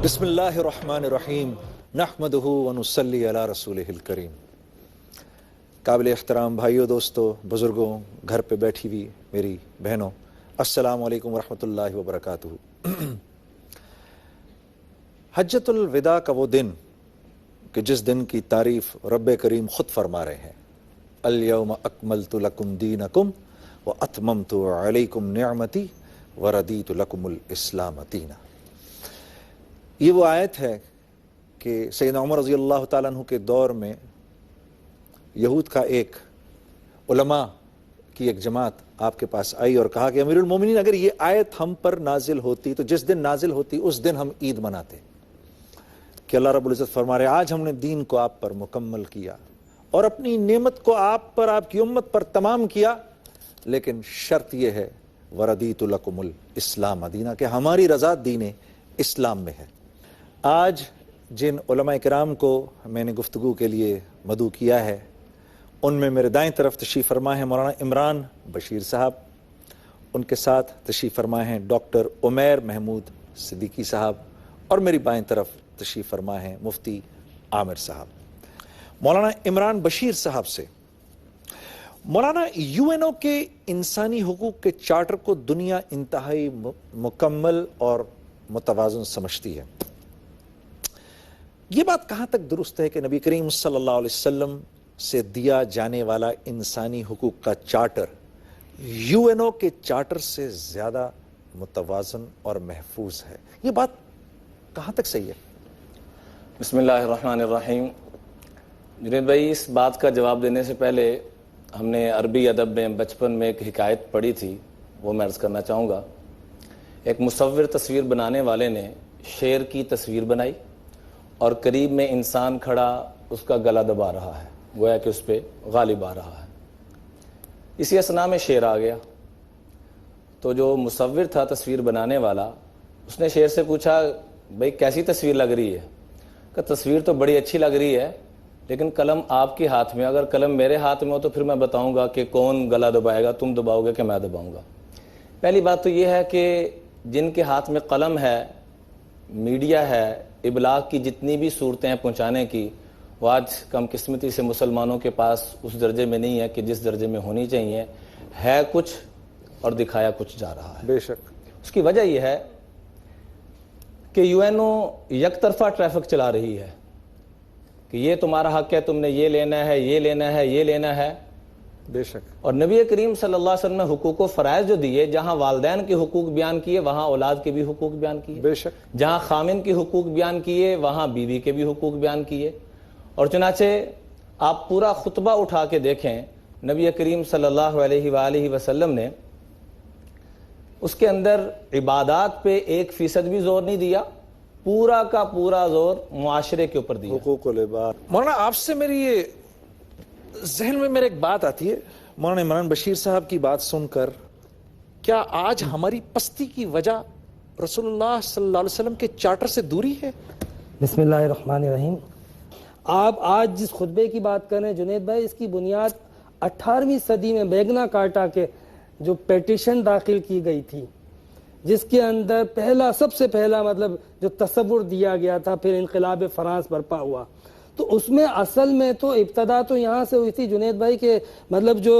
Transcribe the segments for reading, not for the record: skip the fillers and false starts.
بسم اللہ الرحمن الرحیم نحمدہ ونصلی علی رسولہ الکریم۔ قابل احترام بھائیوں، دوستوں، بزرگوں، گھر پہ بیٹھی ہوئی میری بہنوں، السلام علیکم ورحمۃ اللہ وبرکاتہ۔ حجۃ الوداع کا وہ دن کہ جس دن کی تعریف رب کریم خود فرما رہے ہیں، الیوم اکملت لکم دینکم واتممت علیکم نعمتی وردیت لکم الاسلام دینا۔ یہ وہ آیت ہے کہ سیدنا عمر رضی اللہ تعالیٰ عنہ کے دور میں یہود کا ایک علماء کی ایک جماعت آپ کے پاس آئی اور کہا کہ امیر المومنین، اگر یہ آیت ہم پر نازل ہوتی تو جس دن نازل ہوتی اس دن ہم عید مناتے، کہ اللہ رب العزت فرما رہے آج ہم نے دین کو آپ پر مکمل کیا اور اپنی نعمت کو آپ پر، آپ کی امت پر تمام کیا، لیکن شرط یہ ہے وردیت لکم الاسلام دینا، کہ ہماری رضا دین اسلام میں ہے۔ آج جن علماء کرام کو میں نے گفتگو کے لیے مدعو کیا ہے، ان میں میرے دائیں طرف تشریف فرما ہے مولانا عمران بشیر صاحب، ان کے ساتھ تشریف فرما ہیں ڈاکٹر عمیر محمود صدیقی صاحب، اور میری بائیں طرف تشریف فرما ہیں مفتی عامر صاحب۔ مولانا عمران بشیر صاحب سے، مولانا UN کے انسانی حقوق کے چارٹر کو دنیا انتہائی مکمل اور متوازن سمجھتی ہے۔ یہ بات کہاں تک درست ہے کہ نبی کریم صلی اللہ علیہ وسلم سے دیا جانے والا انسانی حقوق کا چارٹر UN کے چارٹر سے زیادہ متوازن اور محفوظ ہے؟ یہ بات کہاں تک صحیح ہے؟ بسم اللہ الرحمن الرحیم۔ جنید بھائی، اس بات کا جواب دینے سے پہلے ہم نے عربی ادب میں بچپن میں ایک حکایت پڑھی تھی، وہ میں عرض کرنا چاہوں گا۔ ایک مصور تصویر بنانے والے نے شیر کی تصویر بنائی اور قریب میں انسان کھڑا اس کا گلا دبا رہا ہے، گویا کہ اس پہ غالب آ رہا ہے۔ اسی اثنا میں شیر آ گیا، تو جو مصور تھا تصویر بنانے والا، اس نے شیر سے پوچھا بھئی کیسی تصویر لگ رہی ہے؟ کہ تصویر تو بڑی اچھی لگ رہی ہے، لیکن قلم آپ کے ہاتھ میں، اگر قلم میرے ہاتھ میں ہو تو پھر میں بتاؤں گا کہ کون گلا دبائے گا، تم دباؤ گے کہ میں دباؤں گا۔ پہلی بات تو یہ ہے کہ جن کے ہاتھ میں قلم ہے، میڈیا ہے، ابلاغ کی جتنی بھی صورتیں ہیں پہنچانے کی، وہ آج کم قسمتی سے مسلمانوں کے پاس اس درجے میں نہیں ہے کہ جس درجے میں ہونی چاہیے، ہے کچھ اور دکھایا کچھ جا رہا ہے۔ بے شک۔ اس کی وجہ یہ ہے کہ UN یک طرفہ ٹریفک چلا رہی ہے کہ یہ تمہارا حق ہے، تم نے یہ لینا ہے، یہ لینا ہے، یہ لینا ہے۔ بے شک۔ اور نبی کریم صلی اللہ علیہ وسلم نے حقوق و فرائض جو دیے، جہاں والدین کے حقوق بیان کیے وہاں اولاد کے بھی حقوق بیان کیے، بے شک۔ جہاں خامن کے حقوق بیان کیے وہاں بیوی کے بھی حقوق بیان کیے۔ اور چنانچہ آپ پورا خطبہ اٹھا کے دیکھیں، نبی کریم صلی اللہ علیہ وآلہ وسلم نے اس کے اندر عبادات پہ 1% بھی زور نہیں دیا، پورا کا پورا زور معاشرے کے اوپر دیا۔ حقوق العباد۔ مولانا آپ سے میری یہ ذہن میں میرے ایک بات آتی ہے، مولانا عمران بشیر صاحب کی بات سن کر، کیا آج ہماری پستی کی وجہ رسول اللہ صلی اللہ علیہ وسلم کے چارٹر سے دوری ہے؟ بسم اللہ الرحمن الرحیم۔ آپ آج جس خطبے کی بات کر رہے ہیں جنید بھائی، اس کی بنیاد 18ویں صدی میں میگنا کارٹا کے جو پیٹیشن داخل کی گئی تھی، جس کے اندر سب سے پہلا جو تصور دیا گیا تھا، پھر انقلاب فرانس برپا ہوا، تو اس میں اصل میں تو ابتدا تو یہاں سے ہوئی تھی جنید بھائی کہ جو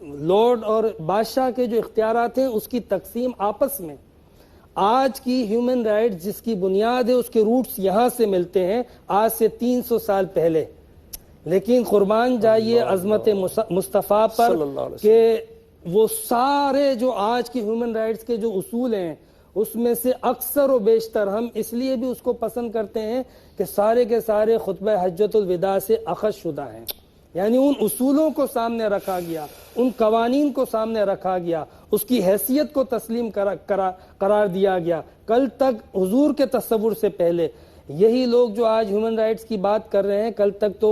لارڈ اور بادشاہ کے جو اختیارات ہیں اس کی تقسیم آپس میں۔ آج کی ہیومن رائٹس جس کی بنیاد ہے، اس کے روٹس یہاں سے ملتے ہیں، آج سے 300 سال پہلے۔ لیکن قربان جائیے عظمت مصطفیٰ پر کہ وہ سارے جو آج کی ہیومن رائٹس کے جو اصول ہیں، اس میں سے اکثر و بیشتر ہم اس لیے بھی اس کو پسند کرتے ہیں کہ سارے کے سارے خطبہ حجۃ الوداع سے اخذ شدہ ہیں، یعنی ان اصولوں کو سامنے رکھا گیا، ان قوانین کو سامنے رکھا گیا، اس کی حیثیت کو تسلیم قرار دیا گیا۔ کل تک حضور کے تصور سے پہلے یہی لوگ جو آج ہیومن رائٹس کی بات کر رہے ہیں، کل تک تو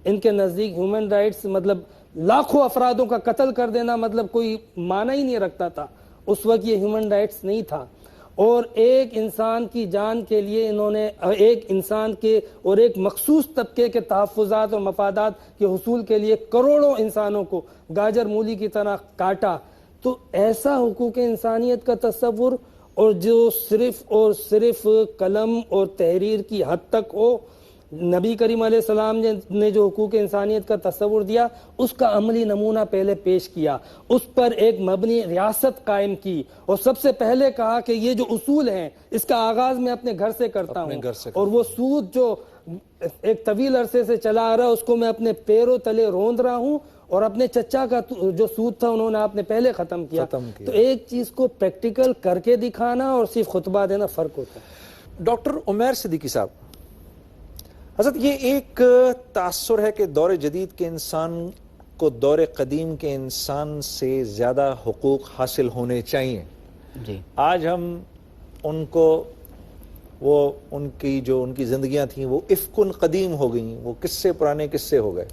ان کے نزدیک ہیومن رائٹس لاکھوں افرادوں کا قتل کر دینا کوئی معنی ہی نہیں رکھتا تھا۔ اس وقت یہ ہیومن رائٹس نہیں تھا، اور ایک انسان کی جان کے لیے انہوں نے ایک انسان کے اور ایک مخصوص طبقے کے تحفظات اور مفادات کے حصول کے لیے کروڑوں انسانوں کو گاجر مولی کی طرح کاٹا۔ تو ایسا حقوق انسانیت کا تصور اور جو صرف اور صرف قلم اور تحریر کی حد تک ہو. نبی کریم علیہ السلام نے جو حقوق انسانیت کا تصور دیا اس کا عملی نمونہ پہلے پیش کیا, اس پر ایک مبنی ریاست قائم کی, اور سب سے پہلے کہا کہ یہ جو اصول ہیں اس کا آغاز میں اپنے گھر سے کرتا ہوں, اور وہ سود جو ایک طویل عرصے سے چلا آ رہا ہے اس کو میں اپنے پیروں تلے روند رہا ہوں, اور اپنے چچا کا جو سود تھا انہوں نے آپ نے پہلے ختم کیا. تو ایک چیز کو پریکٹیکل کر کے دکھانا اور صرف خطبہ دینا فرق ہوتا ہے. ڈاکٹر عمیر صدیقی صاحب, حضرت یہ ایک تاثر ہے کہ دور جدید کے انسان کو دور قدیم کے انسان سے زیادہ حقوق حاصل ہونے چاہیے. جی آج ہم ان کو وہ ان کی زندگیاں تھیں وہ افکن قدیم ہو گئیں, وہ قصے پرانے قصے ہو گئے.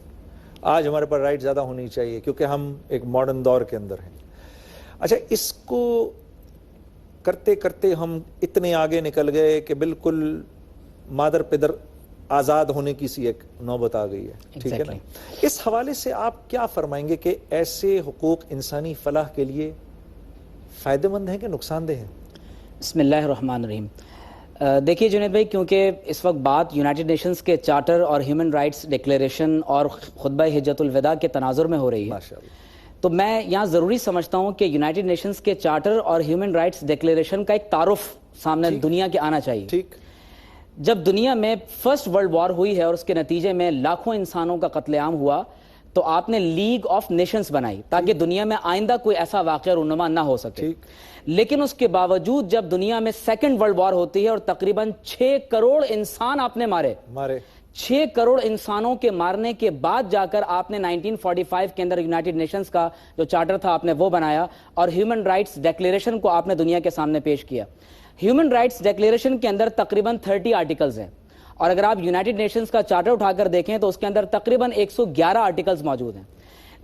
آج ہمارے پر رائٹ زیادہ ہونی چاہیے کیونکہ ہم ایک ماڈرن دور کے اندر ہیں. اچھا, اس کو کرتے کرتے ہم اتنے آگے نکل گئے کہ بالکل مادر پدر آزاد ہونے کی سی ایک نوبت آ گئی ہے. ٹھیک ہے نا, اس حوالے سے آپ کیا فرمائیں گے کہ ایسے حقوق انسانی فلاح کے لیے فائدہ مند ہیں کہ نقصان دہ ہیں؟ بسم اللہ الرحمن الرحیم. دیکھیے جنید بھائی, کیونکہ اس وقت بات یونائٹڈ نیشنز کے چارٹر اور ہیومن رائٹس ڈکلیریشن اور خطبہ حجۃ الوداع کے تناظر میں ہو رہی ہے, تو میں یہاں ضروری سمجھتا ہوں کہ یونائٹڈ نیشنز کے چارٹر اور ہیومن رائٹس ڈکلیریشن کا ایک تعارف سامنے دنیا کے آنا چاہیے. ٹھیک, جب دنیا میں فرسٹ ورلڈ وار ہوئی ہے اور اس کے نتیجے میں لاکھوں انسانوں کا قتل عام ہوا, تو آپ نے لیگ آف نیشنز بنائی تاکہ دنیا میں آئندہ کوئی ایسا واقعہ رونما نہ ہو سکے. لیکن اس کے باوجود جب دنیا میں سیکنڈ ورلڈ وار ہوتی ہے اور تقریباً 6 کروڑ انسان آپ نے مارے, 6 کروڑ انسانوں کے مارنے کے بعد جا کر آپ نے 1945 کے اندر یونائٹڈ نیشنز کا جو چارٹر تھا آپ نے وہ بنایا اور ہیومن رائٹس ڈکلیریشن کو آپ نے دنیا کے سامنے پیش کیا. ہیومن رائٹس ڈکلیریشن کے اندر تقریباً 30 آرٹیکلز ہیں, اور اگر آپ یونائٹڈ نیشنز کا چارٹر اٹھا کر دیکھیں تو اس کے اندر تقریباً 111 آرٹیکلز موجود ہیں.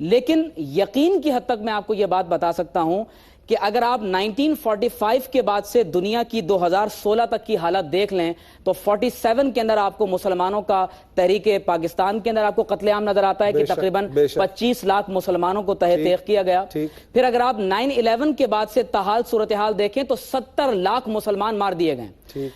لیکن یقین کی حد تک میں آپ کو یہ بات بتا سکتا ہوں کہ اگر آپ 1945 کے بعد سے دنیا کی 2016 تک کی حالت دیکھ لیں تو 47 کے اندر آپ کو مسلمانوں کا تحریک پاکستان کے اندر آپ کو قتل عام نظر آتا ہے کہ تقریباً 25 لاکھ مسلمانوں کو تحت تیغ کیا گیا. پھر اگر آپ 9/11 کے بعد سے تاحال صورتحال دیکھیں تو 70 لاکھ مسلمان مار دیے گئے.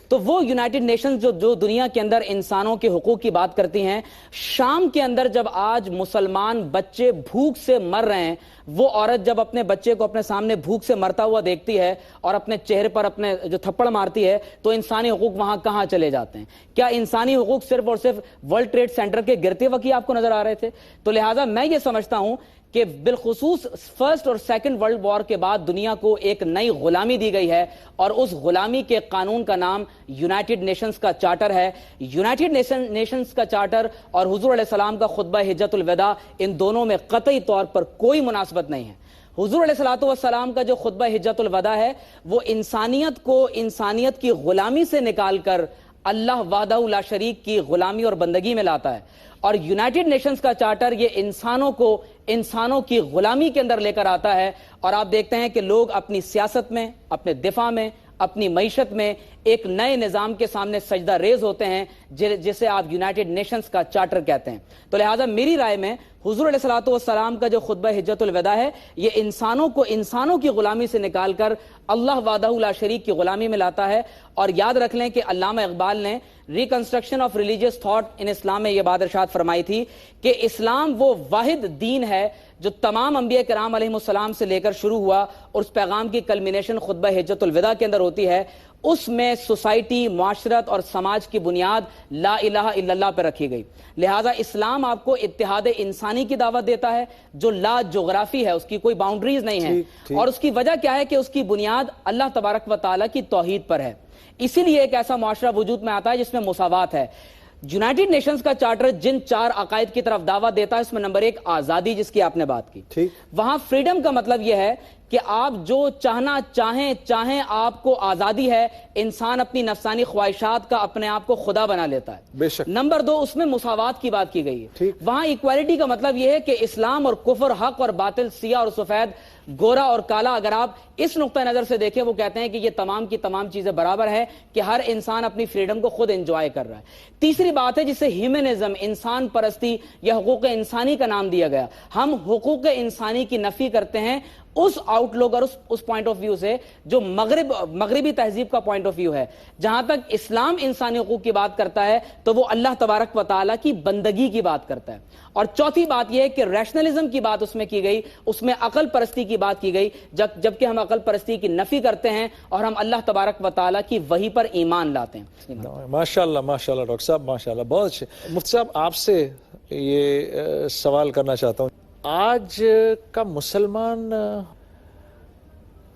تو وہ یونائٹڈ نیشنز جو دنیا کے اندر انسانوں کے حقوق کی بات کرتی ہیں, شام کے اندر جب آج مسلمان بچے بھوک سے مر رہے ہیں, وہ عورت جب اپنے بچے کو اپنے سامنے بھوک سے مرتا ہوا دیکھتی ہے اور اپنے چہرے پر اپنے جو تھپڑ مارتی ہے, تو انسانی حقوق وہاں کہاں چلے جاتے ہیں؟ کیا انسانی حقوق صرف اور صرف ورلڈ ٹریڈ سینٹر کے گرتے وقت آپ کو نظر آ رہے تھے؟ تو لہٰذا میں یہ سمجھتا ہوں کہ بالخصوص فرسٹ اور سیکنڈ ورلڈ وار کے بعد دنیا کو ایک نئی غلامی دی گئی ہے, اور اس غلامی کے قانون کا نام یونائٹڈ نیشنز کا چارٹر ہے. یونائٹڈ نیشنز کا چارٹر اور حضور علیہ السلام کا خطبہ حجۃ الوداع, ان دونوں میں قطعی طور پر کوئی مناسبت نہیں ہے. حضور علیہ السلام کا جو خطبہ حجۃ الوداع ہے وہ انسانیت کو انسانیت کی غلامی سے نکال کر اللہ وحدہ لا شریک کی غلامی اور بندگی میں لاتا ہے, اور یونائٹڈ نیشنز کا چارٹر یہ انسانوں کو انسانوں کی غلامی کے اندر لے کر آتا ہے. اور آپ دیکھتے ہیں کہ لوگ اپنی سیاست میں, اپنے دفاع میں, اپنی معیشت میں ایک نئے نظام کے سامنے سجدہ ریز ہوتے ہیں جسے آپ یونائٹڈ نیشنز کا چارٹر کہتے ہیں. تو لہٰذا میری رائے میں حضور علیہ السلام کا جو خطبہ حجۃ الوداع ہے یہ انسانوں کو انسانوں کی غلامی سے نکال کر اللہ وحدہ لا شریک کی غلامی میں لاتا ہے. اور یاد رکھ لیں کہ علامہ اقبال نے reconstruction of religious thought in Islam میں یہ بات ارشاد فرمائی تھی کہ اسلام وہ واحد دین ہے جو تمام انبیاء کرام علیہ السلام سے لے کر شروع ہوا اور اس پیغام کی کلمینیشن خطبہ حجۃ الوداع کے اندر ہوتی ہے. اس میں سوسائٹی, معاشرت اور سماج کی بنیاد لا الہ الا اللہ پر رکھی گئی. لہٰذا اسلام آپ کو اتحاد انسانی کی دعوت دیتا ہے جو لا جغرافی ہے, اس کی کوئی باؤنڈریز نہیں ہے, اور اس کی وجہ کیا ہے کہ اس کی بنیاد اللہ تبارک و تعالیٰ کی توحید پر ہے. اسی لیے ایک ایسا معاشرہ وجود میں آتا ہے جس میں مساوات ہے. یونائٹڈ نیشنز کا چارٹر جن 4 عقائد کی طرف دعوت دیتا ہے اس میں نمبر 1 آزادی, جس کی آپ نے بات کی. وہاں فریڈم کا مطلب یہ ہے کہ آپ جو چاہنا چاہیں آپ کو آزادی ہے. انسان اپنی نفسانی خواہشات کا اپنے آپ کو خدا بنا لیتا ہے. نمبر 2 اس میں مساوات کی بات کی گئی ہے. وہاں ایکویلٹی کا مطلب یہ ہے کہ اسلام اور کفر, حق اور باطل, سیاہ اور سفید, گورا اور کالا, اگر آپ اس نقطہ نظر سے دیکھیں وہ کہتے ہیں کہ یہ تمام کی تمام چیزیں برابر ہے کہ ہر انسان اپنی فریڈم کو خود انجوائے کر رہا ہے. تیسری بات ہے جسے ہیومنزم, انسان پرستی یا حقوق انسانی کا نام دیا گیا. ہم حقوق انسانی کی نفی کرتے ہیں اس آؤٹ لک اور اس پوائنٹ آف ویو سے جو مغربی تہذیب کا پوائنٹ آف ویو ہے. جہاں تک اسلام انسانی حقوق کی بات کرتا ہے تو وہ اللہ تبارک و تعالیٰ کی بندگی کی بات کرتا ہے. اور چوتھی بات یہ ہے کہ ریشنلزم کی بات اس میں کی گئی, اس میں عقل پرستی کی بات کی گئی, جبکہ ہم عقل پرستی کی نفی کرتے ہیں اور ہم اللہ تبارک و تعالیٰ کی وحی پر ایمان لاتے ہیں. ماشاءاللہ ماشاءاللہ ڈاکٹر صاحب, ماشاءاللہ, بہت اچھے. مفتی صاحب آپ سے یہ سوال کرنا چاہتا ہوں, آج کا مسلمان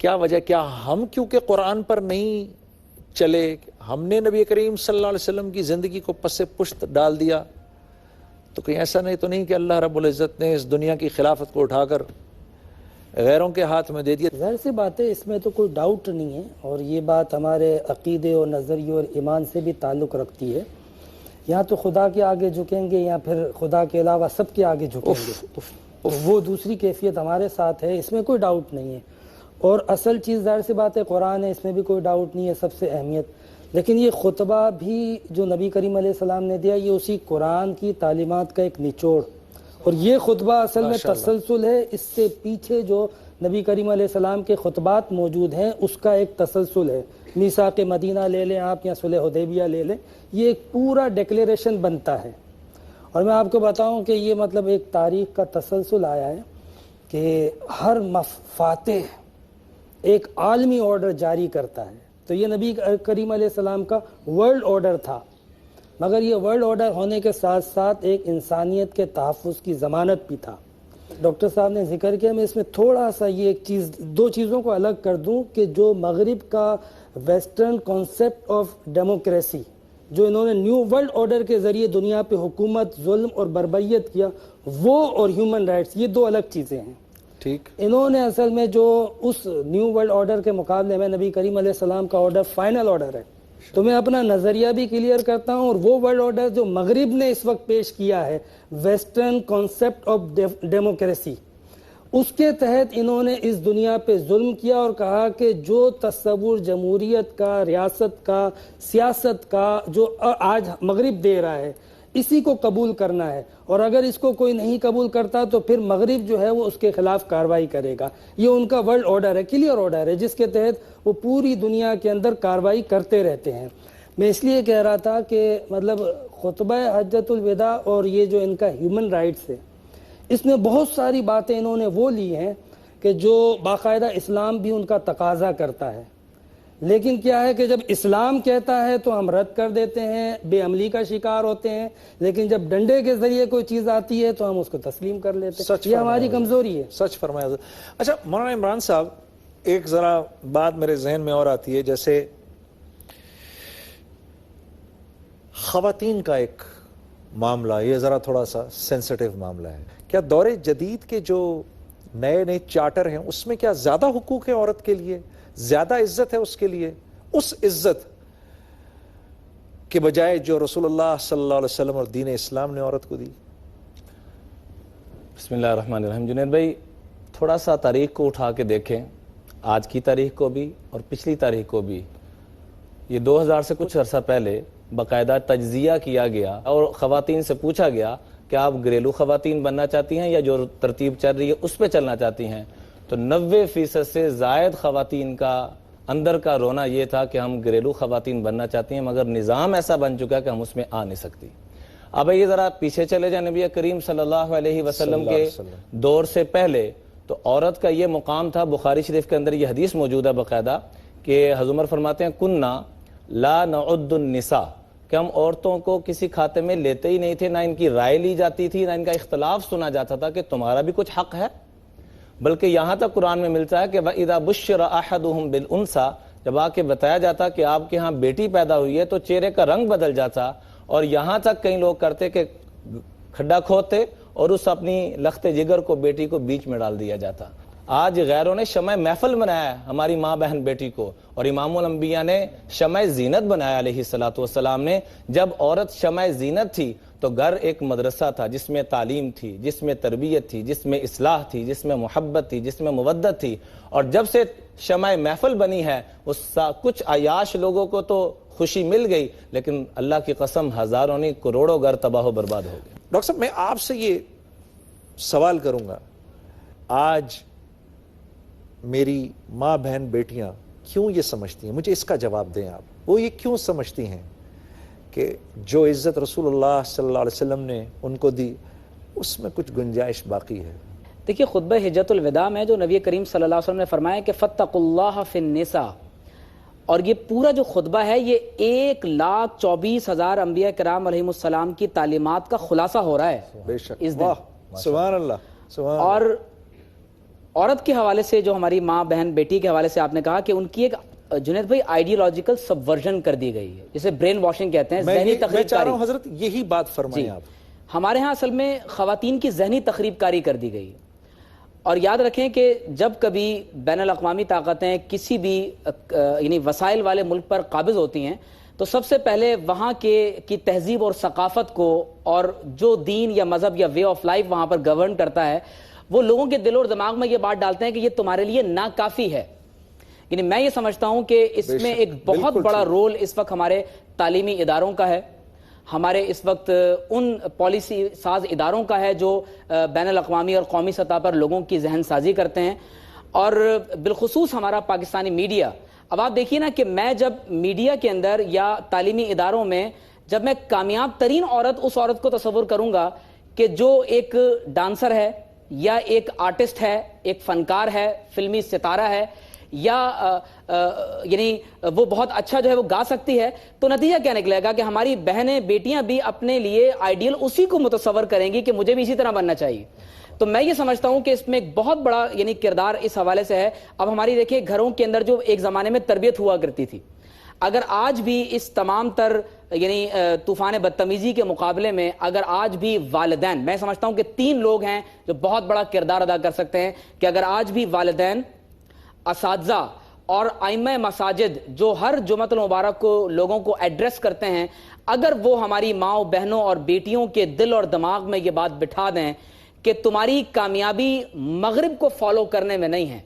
کیا وجہ, کیا ہم کیونکہ قرآن پر نہیں چلے, ہم نے نبی کریم صلی اللہ علیہ وسلم کی زندگی کو پس پشت ڈال دیا, تو کہیں ایسا نہیں تو نہیں کہ اللہ رب العزت نے اس دنیا کی خلافت کو اٹھا کر غیروں کے ہاتھ میں دے دیا؟ ظاہر سی بات ہے, اس میں تو کوئی ڈاؤٹ نہیں ہے, اور یہ بات ہمارے عقیدے اور نظریے اور ایمان سے بھی تعلق رکھتی ہے. یا تو خدا کے آگے جھکیں گے یا پھر خدا کے علاوہ سب کے آگے جھکیں گے, وہ دوسری کیفیت ہمارے ساتھ ہے, اس میں کوئی ڈاؤٹ نہیں ہے. اور اصل چیز ظاہر سی بات ہے قرآن ہے, اس میں بھی کوئی ڈاؤٹ نہیں ہے, سب سے اہمیت. لیکن یہ خطبہ بھی جو نبی کریم علیہ السلام نے دیا, یہ اسی قرآن کی تعلیمات کا ایک نچوڑ, اور یہ خطبہ اصل میں تسلسل ہے. اس سے پیچھے جو نبی کریم علیہ السلام کے خطبات موجود ہیں اس کا ایک تسلسل ہے. میثاق مدینہ لے لیں آپ یا صلح حدیبیہ لے لیں, یہ ایک پورا ڈیکلیریشن بنتا ہے. اور میں آپ کو بتاؤں کہ یہ مطلب ایک تاریخ کا تسلسل آیا ہے کہ ہر فاتح ایک عالمی آرڈر جاری کرتا ہے. تو یہ نبی کریم علیہ السلام کا ورلڈ آرڈر تھا, مگر یہ ورلڈ آرڈر ہونے کے ساتھ ساتھ ایک انسانیت کے تحفظ کی ضمانت بھی تھا. ڈاکٹر صاحب نے ذکر کیا, میں اس میں تھوڑا سا یہ ایک چیز, دو چیزوں کو الگ کر دوں کہ جو مغرب کا ویسٹرن کانسیپٹ آف ڈیموکریسی جو انہوں نے نیو ورلڈ آرڈر کے ذریعے دنیا پہ حکومت, ظلم اور بربریت کیا, وہ اور ہیومن رائٹس یہ دو الگ چیزیں ہیں. ٹھیک, انہوں نے اصل میں جو اس نیو ورلڈ آرڈر کے مقابلے میں نبی کریم علیہ السلام کا آرڈر فائنل آرڈر ہے. تو میں اپنا نظریہ بھی کلیئر کرتا ہوں, اور وہ ورلڈ آرڈر جو مغرب نے اس وقت پیش کیا ہے, ویسٹرن کانسیپٹ آف ڈیموکریسی, اس کے تحت انہوں نے اس دنیا پہ ظلم کیا اور کہا کہ جو تصور جمہوریت کا, ریاست کا, سیاست کا جو آج مغرب دے رہا ہے, اسی کو قبول کرنا ہے, اور اگر اس کو کوئی نہیں قبول کرتا تو پھر مغرب جو ہے وہ اس کے خلاف کارروائی کرے گا. یہ ان کا ورلڈ آرڈر ہے, کلیئر آرڈر ہے, جس کے تحت وہ پوری دنیا کے اندر کارروائی کرتے رہتے ہیں. میں اس لیے کہہ رہا تھا کہ مطلب خطبہ حجۃ الوداع اور یہ جو ان کا ہیومن رائٹس ہے, اس میں بہت ساری باتیں انہوں نے وہ لی ہیں کہ جو باقاعدہ اسلام بھی ان کا تقاضا کرتا ہے. لیکن کیا ہے کہ جب اسلام کہتا ہے تو ہم رد کر دیتے ہیں, بے عملی کا شکار ہوتے ہیں, لیکن جب ڈنڈے کے ذریعے کوئی چیز آتی ہے تو ہم اس کو تسلیم کر لیتے ہیں. یہ ہماری کمزوری ہے. سچ فرمایا. اچھا مولانا عمران صاحب, ایک ذرا بات میرے ذہن میں اور آتی ہے, جیسے خواتین کا ایک معاملہ, یہ ذرا تھوڑا سا سینسٹیو معاملہ ہے. کیا دور جدید کے جو نئے چارٹر ہیں اس میں کیا زیادہ حقوق ہیں عورت کے لیے, زیادہ عزت ہے اس کے لیے, اس عزت کے بجائے جو رسول اللہ صلی اللہ علیہ وسلم اور دین اسلام نے عورت کو دی؟ بسم اللہ الرحمن الرحیم. جنید بھائی, تھوڑا سا تاریخ کو اٹھا کے دیکھیں, آج کی تاریخ کو بھی اور پچھلی تاریخ کو بھی. یہ 2000 سے کچھ عرصہ پہلے باقاعدہ تجزیہ کیا گیا اور خواتین سے پوچھا گیا کہ آپ گھریلو خواتین بننا چاہتی ہیں یا جو ترتیب چل رہی ہے اس پہ چلنا چاہتی ہیں. تو 90% سے زائد خواتین کا اندر کا رونا یہ تھا کہ ہم گھریلو خواتین بننا چاہتی ہیں, مگر نظام ایسا بن چکا ہے کہ ہم اس میں آ نہیں سکتی. اب یہ ذرا پیچھے چلے جائیں, نبی کریم صلی اللہ علیہ وسلم کے دور سے پہلے تو عورت کا یہ مقام تھا. بخاری شریف کے اندر یہ حدیث موجود ہے باقاعدہ کہ حضرت عمر فرماتے ہیں کننا لا نعد النساء, کہ ہم عورتوں کو کسی کھاتے میں لیتے ہی نہیں تھے, نہ ان کی رائے لی جاتی تھی, نہ ان کا اختلاف سنا جاتا تھا کہ تمہارا بھی کچھ حق ہے. بلکہ یہاں تک قرآن میں ملتا ہے کہ وَإِذَا بُشِّرَ أَحَدُهُمْ بِالْأُنْثَى, جب آ کے بتایا جاتا کہ آپ کے ہاں بیٹی پیدا ہوئی ہے تو چہرے کا رنگ بدل جاتا, اور یہاں تک کئی لوگ کرتے کہ کھڈا کھودتے اور اس اپنی لخت جگر کو, بیٹی کو بیچ میں ڈال دیا جاتا. آج غیروں نے شمع محفل بنایا ہماری ماں بہن بیٹی کو, اور امام الانبیاء نے شمع زینت بنایا علیہ الصلوۃ والسلام نے. جب عورت شمع زینت تھی تو گھر ایک مدرسہ تھا جس میں تعلیم تھی, جس میں تربیت تھی, جس میں اصلاح تھی, جس میں محبت تھی, جس میں مودت تھی. اور جب سے شمع محفل بنی ہے اس کچھ عیاش لوگوں کو تو خوشی مل گئی, لیکن اللہ کی قسم ہزاروں نہیں کروڑوں گھر تباہ و برباد ہو گئے. ڈاکٹر صاحب, میں آپ سے یہ سوال کروں گا, آج میری ماں بہن بیٹیاں کیوں یہ سمجھتی ہیں؟ مجھے اس کا جواب دیں آپ. وہ یہ کیوں سمجھتی ہیں کہ جو عزت رسول اللہ صلی اللہ علیہ وسلم نے ان کو دی اس میں کچھ گنجائش باقی ہے؟ دیکھیے خطبہ حجۃ الوداع میں جو نبی کریم صلی اللہ علیہ وسلم نے فرمایا کہ فاتقوا اللہ فی النساء، اور یہ پورا جو خطبہ ہے یہ 1,24,000 انبیاء کرام علیہم السلام کی تعلیمات کا خلاصہ ہو رہا ہے. بے شک. اس دن. واہ سبحان اللہ سبحان اللہ. اور عورت کے حوالے سے جو ہماری ماں بہن بیٹی کے حوالے سے آپ نے کہا کہ ان کی ایک جنید بھائی آئیڈیالوجیکل سبورژن کر دی گئی ہے، جسے برین واشنگ کہتے ہیں، ذہنی میں تخریب چاہ رہا کاری. ہوں حضرت یہی بات فرمائیں آپ. ہمارے ہاں اصل میں خواتین کی ذہنی تخریب کاری کر دی گئی. اور یاد رکھیں کہ جب کبھی بین الاقوامی طاقتیں کسی بھی یعنی وسائل والے ملک پر قابض ہوتی ہیں تو سب سے پہلے وہاں کی تہذیب اور ثقافت کو اور جو دین یا مذہب یا وے آف لائف وہاں پر گورن کرتا ہے وہ لوگوں کے دل اور دماغ میں یہ بات ڈالتے ہیں کہ یہ تمہارے لیے ناکافی ہے. یعنی میں یہ سمجھتا ہوں کہ اس میں ایک بہت بڑا رول اس وقت ہمارے تعلیمی اداروں کا ہے، ہمارے اس وقت ان پالیسی ساز اداروں کا ہے جو بین الاقوامی اور قومی سطح پر لوگوں کی ذہن سازی کرتے ہیں، اور بالخصوص ہمارا پاکستانی میڈیا. اب آپ دیکھیے نا کہ میں جب میڈیا کے اندر یا تعلیمی اداروں میں جب میں کامیاب ترین عورت اس عورت کو تصور کروں گا کہ جو ایک ڈانسر ہے یا ایک آرٹسٹ ہے، ایک فنکار ہے، فلمی ستارہ ہے، یا یعنی وہ بہت اچھا جو ہے وہ گا سکتی ہے، تو نتیجہ کیا نکلے گا کہ ہماری بہنیں بیٹیاں بھی اپنے لیے آئیڈیل اسی کو متصور کریں گی کہ مجھے بھی اسی طرح بننا چاہیے. تو میں یہ سمجھتا ہوں کہ اس میں ایک بہت بڑا یعنی کردار اس حوالے سے ہے. اب ہماری دیکھیں گھروں کے اندر جو ایک زمانے میں تربیت ہوا کرتی تھی، اگر آج بھی اس تمام تر یعنی طوفان بدتمیزی کے مقابلے میں اگر آج بھی والدین، میں سمجھتا ہوں کہ 3 لوگ ہیں جو بہت بڑا کردار ادا کر سکتے ہیں، کہ اگر آج بھی والدین، اساتذہ اور ائمہ مساجد جو ہر جمعۃ المبارک کو لوگوں کو ایڈریس کرتے ہیں، اگر وہ ہماری ماؤں بہنوں اور بیٹیوں کے دل اور دماغ میں یہ بات بٹھا دیں کہ تمہاری کامیابی مغرب کو فالو کرنے میں نہیں ہے،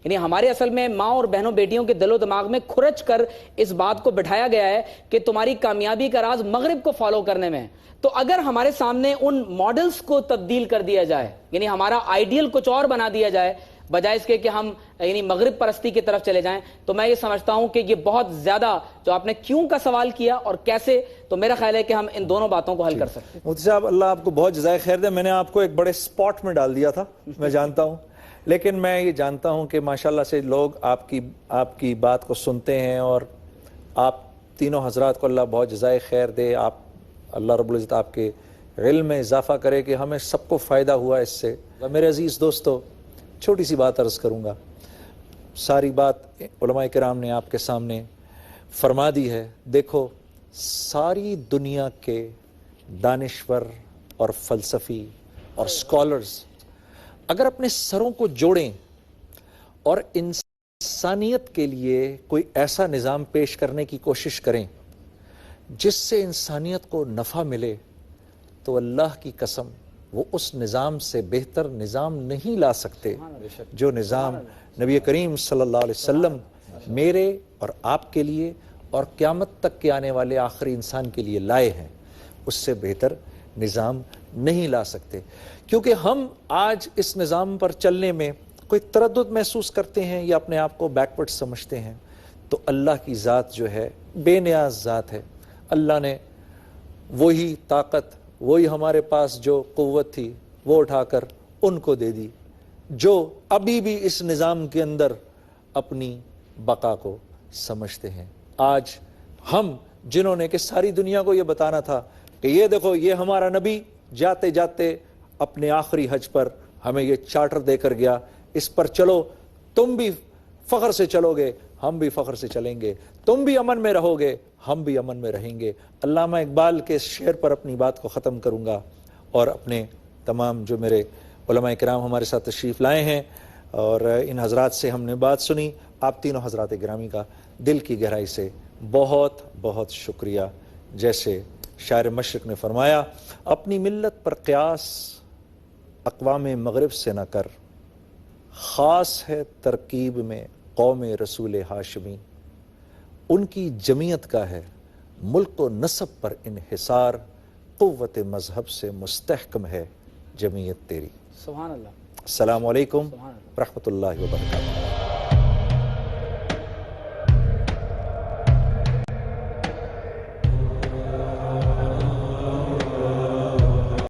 یعنی ہمارے اصل میں ماں اور بہنوں بیٹیوں کے دل و دماغ میں کھرچ کر اس بات کو بٹھایا گیا ہے کہ تمہاری کامیابی کا راز مغرب کو فالو کرنے میں ہے. تو اگر ہمارے سامنے ان ماڈلز کو تبدیل کر دیا جائے، یعنی ہمارا آئیڈیل کچھ اور بنا دیا جائے بجائے اس کے کہ ہم یعنی مغرب پرستی کی طرف چلے جائیں، تو میں یہ سمجھتا ہوں کہ یہ بہت زیادہ جو آپ نے کیوں کا سوال کیا اور کیسے، تو میرا خیال ہے کہ ہم ان دونوں باتوں کو حل کر سکتے ہیں. مفتی صاحب اللہ آپ کو بہت جزائے خیر دے. میں نے آپ کو ایک بڑے سپاٹ میں ڈال دیا تھا میں جانتا ہوں، لیکن میں یہ جانتا ہوں کہ ماشاءاللہ سے لوگ آپ کی بات کو سنتے ہیں، اور آپ تینوں حضرات کو اللہ بہت جزائے خیر دے. آپ اللہ رب العزت آپ کے علم میں اضافہ کرے کہ ہمیں سب کو فائدہ ہوا اس سے. میرے عزیز دوستو، چھوٹی سی بات عرض کروں گا. ساری بات علماء کرام نے آپ کے سامنے فرما دی ہے. دیکھو ساری دنیا کے دانشور اور فلسفی اور سکالرز اگر اپنے سروں کو جوڑیں اور انسانیت کے لیے کوئی ایسا نظام پیش کرنے کی کوشش کریں جس سے انسانیت کو نفع ملے، تو اللہ کی قسم وہ اس نظام سے بہتر نظام نہیں لا سکتے جو نظام نبی کریم صلی اللہ علیہ وسلم میرے اور آپ کے لیے اور قیامت تک کے آنے والے آخری انسان کے لیے لائے ہیں. اس سے بہتر نظام نہیں لا سکتے. کیونکہ ہم آج اس نظام پر چلنے میں کوئی تردد محسوس کرتے ہیں یا اپنے آپ کو بیکورڈ سمجھتے ہیں، تو اللہ کی ذات جو ہے بے نیاز ذات ہے. اللہ نے وہی طاقت، وہی ہمارے پاس جو قوت تھی وہ اٹھا کر ان کو دے دی جو ابھی بھی اس نظام کے اندر اپنی بقا کو سمجھتے ہیں. آج ہم جنہوں نے کہ ساری دنیا کو یہ بتانا تھا کہ یہ دیکھو یہ ہمارا نبی جاتے جاتے اپنے آخری حج پر ہمیں یہ چارٹر دے کر گیا، اس پر چلو، تم بھی فخر سے چلو گے، ہم بھی فخر سے چلیں گے، تم بھی امن میں رہو گے، ہم بھی امن میں رہیں گے. علامہ اقبال کے شعر پر اپنی بات کو ختم کروں گا، اور اپنے تمام جو میرے علماء کرام ہمارے ساتھ تشریف لائے ہیں اور ان حضرات سے ہم نے بات سنی، آپ تینوں حضرات گرامی کا دل کی گہرائی سے بہت بہت شکریہ. جیسے شاعر مشرق نے فرمایا، اپنی ملت پر قیاس اقوام مغرب سے نہ کر، خاص ہے ترکیب میں قوم رسول ہاشمی. ان کی جمعیت کا ہے ملک و نسب پر انحصار، قوت مذہب سے مستحکم ہے جمعیت تیری. سبحان اللہ. السلام علیکم ورحمۃ اللہ وبرکاتہ.